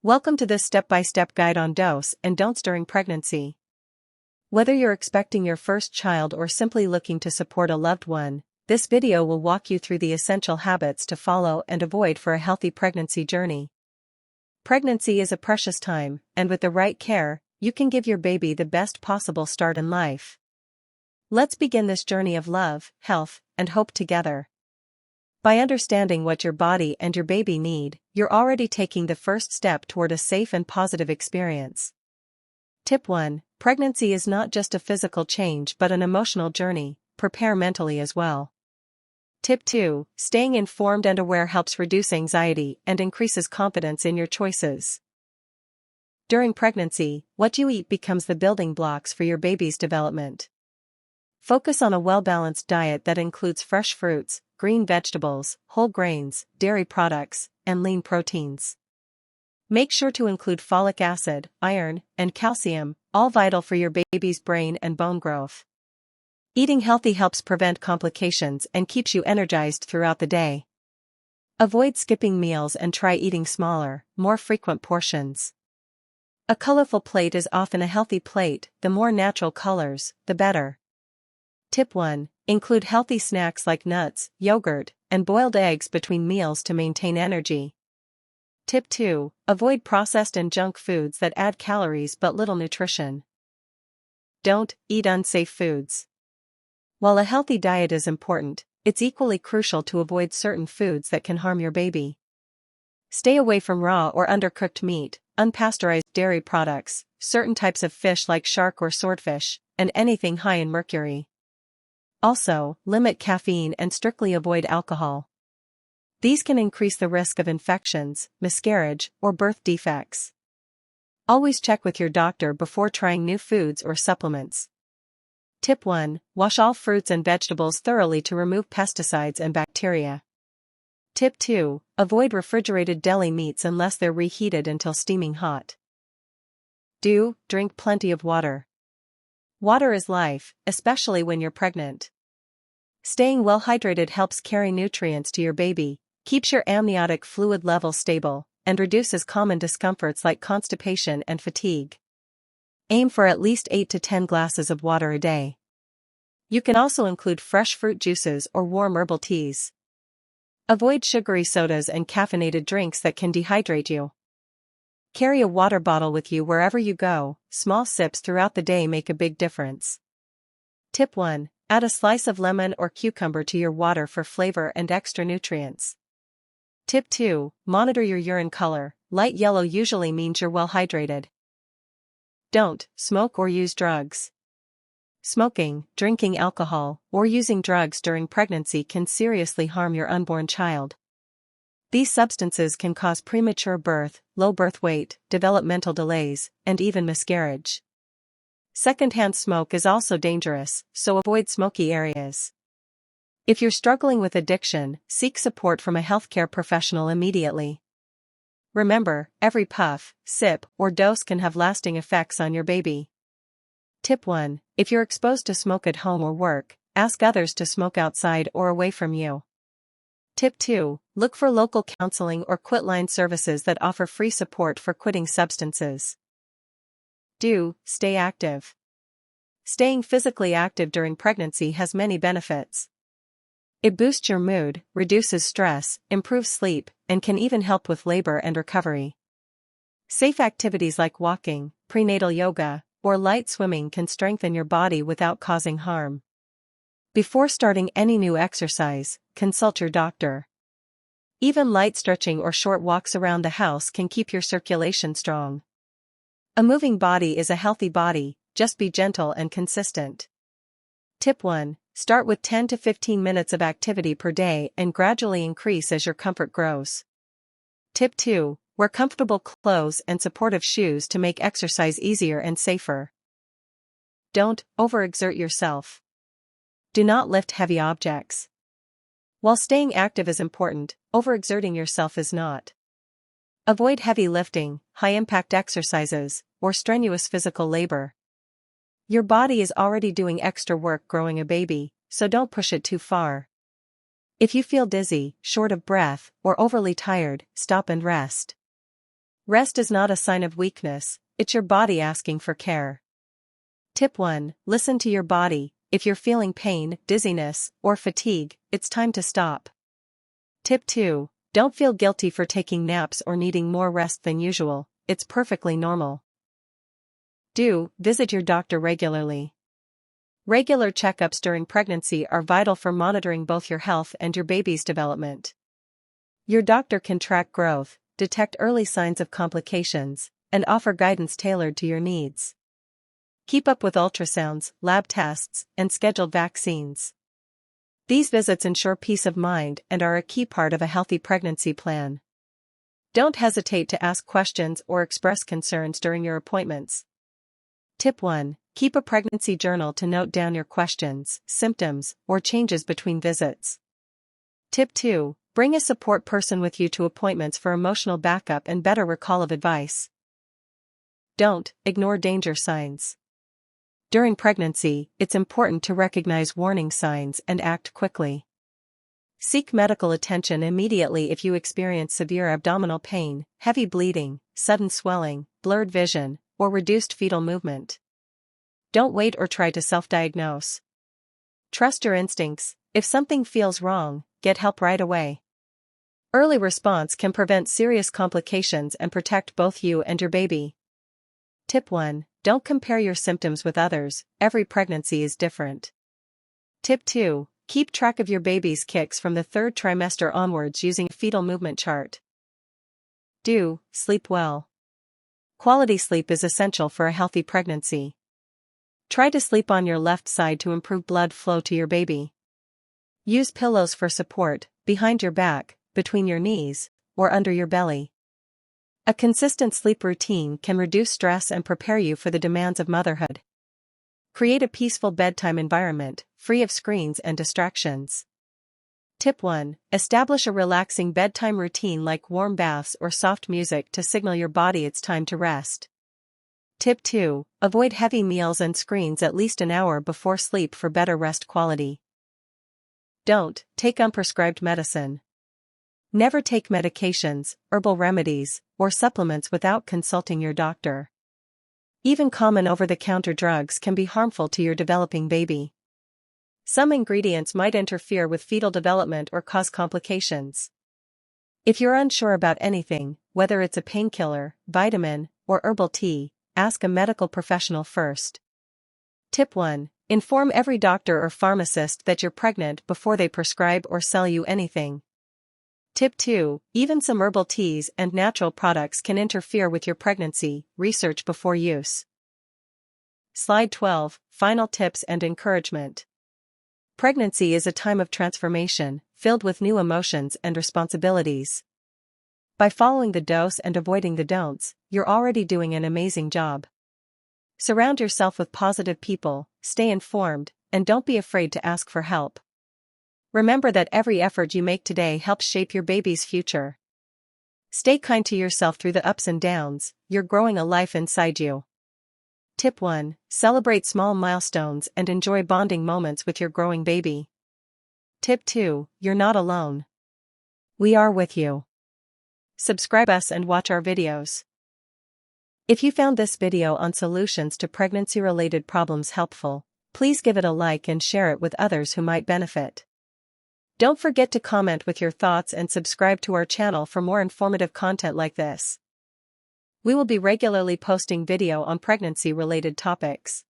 Welcome to this step-by-step guide on do's and don'ts during pregnancy. Whether you're expecting your first child or simply looking to support a loved one, this video will walk you through the essential habits to follow and avoid for a healthy pregnancy journey. Pregnancy is a precious time, and with the right care, you can give your baby the best possible start in life. Let's begin this journey of love, health, and hope together. By understanding what your body and your baby need, you're already taking the first step toward a safe and positive experience. Tip 1. Pregnancy is not just a physical change but an emotional journey. Prepare mentally as well. Tip 2. Staying informed and aware helps reduce anxiety and increases confidence in your choices. During pregnancy, what you eat becomes the building blocks for your baby's development. Focus on a well-balanced diet that includes fresh fruits, green vegetables, whole grains, dairy products, and lean proteins. Make sure to include folic acid, iron, and calcium, all vital for your baby's brain and bone growth. Eating healthy helps prevent complications and keeps you energized throughout the day. Avoid skipping meals and try eating smaller, more frequent portions. A colorful plate is often a healthy plate. The more natural colors, the better. Tip 1. Include healthy snacks like nuts, yogurt, and boiled eggs between meals to maintain energy. Tip 2. Avoid processed and junk foods that add calories but little nutrition. Don't eat unsafe foods. While a healthy diet is important, it's equally crucial to avoid certain foods that can harm your baby. Stay away from raw or undercooked meat, unpasteurized dairy products, certain types of fish like shark or swordfish, and anything high in mercury. Also, limit caffeine and strictly avoid alcohol. These can increase the risk of infections, miscarriage, or birth defects. Always check with your doctor before trying new foods or supplements. Tip 1. Wash all fruits and vegetables thoroughly to remove pesticides and bacteria. Tip 2. Avoid refrigerated deli meats unless they're reheated until steaming hot. Drink plenty of water. Water is life, especially when you're pregnant. Staying well hydrated helps carry nutrients to your baby, keeps your amniotic fluid level stable, and reduces common discomforts like constipation and fatigue. Aim for at least 8 to 10 glasses of water a day. You can also include fresh fruit juices or warm herbal teas. Avoid sugary sodas and caffeinated drinks that can dehydrate you. Carry a water bottle with you wherever you go. Small sips throughout the day make a big difference. Tip 1. Add a slice of lemon or cucumber to your water for flavor and extra nutrients. Tip 2. Monitor your urine color. Light yellow usually means you're well hydrated. Don't smoke or use drugs. Smoking, drinking alcohol, or using drugs during pregnancy can seriously harm your unborn child. These substances can cause premature birth, low birth weight, developmental delays, and even miscarriage. Secondhand smoke is also dangerous, so avoid smoky areas. If you're struggling with addiction, seek support from a healthcare professional immediately. Remember, every puff, sip, or dose can have lasting effects on your baby. Tip 1. If you're exposed to smoke at home or work, ask others to smoke outside or away from you. Tip 2. Look for local counseling or quitline services that offer free support for quitting substances. Stay active. Staying physically active during pregnancy has many benefits. It boosts your mood, reduces stress, improves sleep, and can even help with labor and recovery. Safe activities like walking, prenatal yoga, or light swimming can strengthen your body without causing harm. Before starting any new exercise, consult your doctor. Even light stretching or short walks around the house can keep your circulation strong. A moving body is a healthy body, just be gentle and consistent. Tip 1. Start with 10 to 15 minutes of activity per day and gradually increase as your comfort grows. Tip 2. Wear comfortable clothes and supportive shoes to make exercise easier and safer. Don't overexert yourself. Do not lift heavy objects. While staying active is important, overexerting yourself is not. Avoid heavy lifting, high-impact exercises, or strenuous physical labor. Your body is already doing extra work growing a baby, so don't push it too far. If you feel dizzy, short of breath, or overly tired, stop and rest. Rest is not a sign of weakness, it's your body asking for care. Tip 1. Listen to your body. If you're feeling pain, dizziness, or fatigue, it's time to stop. Tip 2. Don't feel guilty for taking naps or needing more rest than usual, it's perfectly normal. Visit your doctor regularly. Regular checkups during pregnancy are vital for monitoring both your health and your baby's development. Your doctor can track growth, detect early signs of complications, and offer guidance tailored to your needs. Keep up with ultrasounds, lab tests, and scheduled vaccines. These visits ensure peace of mind and are a key part of a healthy pregnancy plan. Don't hesitate to ask questions or express concerns during your appointments. Tip 1. Keep a pregnancy journal to note down your questions, symptoms, or changes between visits. Tip 2. Bring a support person with you to appointments for emotional backup and better recall of advice. Don't ignore danger signs. During pregnancy, it's important to recognize warning signs and act quickly. Seek medical attention immediately if you experience severe abdominal pain, heavy bleeding, sudden swelling, blurred vision, or reduced fetal movement. Don't wait or try to self-diagnose. Trust your instincts. If something feels wrong, get help right away. Early response can prevent serious complications and protect both you and your baby. Tip 1. Don't compare your symptoms with others, every pregnancy is different. Tip 2. Keep track of your baby's kicks from the 3rd trimester onwards using a fetal movement chart. Sleep well. Quality sleep is essential for a healthy pregnancy. Try to sleep on your left side to improve blood flow to your baby. Use pillows for support, behind your back, between your knees, or under your belly. A consistent sleep routine can reduce stress and prepare you for the demands of motherhood. Create a peaceful bedtime environment, free of screens and distractions. Tip 1. Establish a relaxing bedtime routine like warm baths or soft music to signal your body it's time to rest. Tip 2. Avoid heavy meals and screens at least an hour before sleep for better rest quality. Don't take unprescribed medicine. Never take medications, herbal remedies, or supplements without consulting your doctor. Even common over-the-counter drugs can be harmful to your developing baby. Some ingredients might interfere with fetal development or cause complications. If you're unsure about anything, whether it's a painkiller, vitamin, or herbal tea, ask a medical professional first. Tip 1. Inform every doctor or pharmacist that you're pregnant before they prescribe or sell you anything. Tip 2. Even some herbal teas and natural products can interfere with your pregnancy, research before use. Slide 12. Final tips and encouragement. Pregnancy is a time of transformation, filled with new emotions and responsibilities. By following the do's and avoiding the don'ts, you're already doing an amazing job. Surround yourself with positive people, stay informed, and don't be afraid to ask for help. Remember that every effort you make today helps shape your baby's future. Stay kind to yourself through the ups and downs, you're growing a life inside you. Tip 1. Celebrate small milestones and enjoy bonding moments with your growing baby. Tip 2. You're not alone. We are with you. Subscribe us and watch our videos. If you found this video on solutions to pregnancy-related problems helpful, please give it a like and share it with others who might benefit. Don't forget to comment with your thoughts and subscribe to our channel for more informative content like this. We will be regularly posting video on pregnancy-related topics.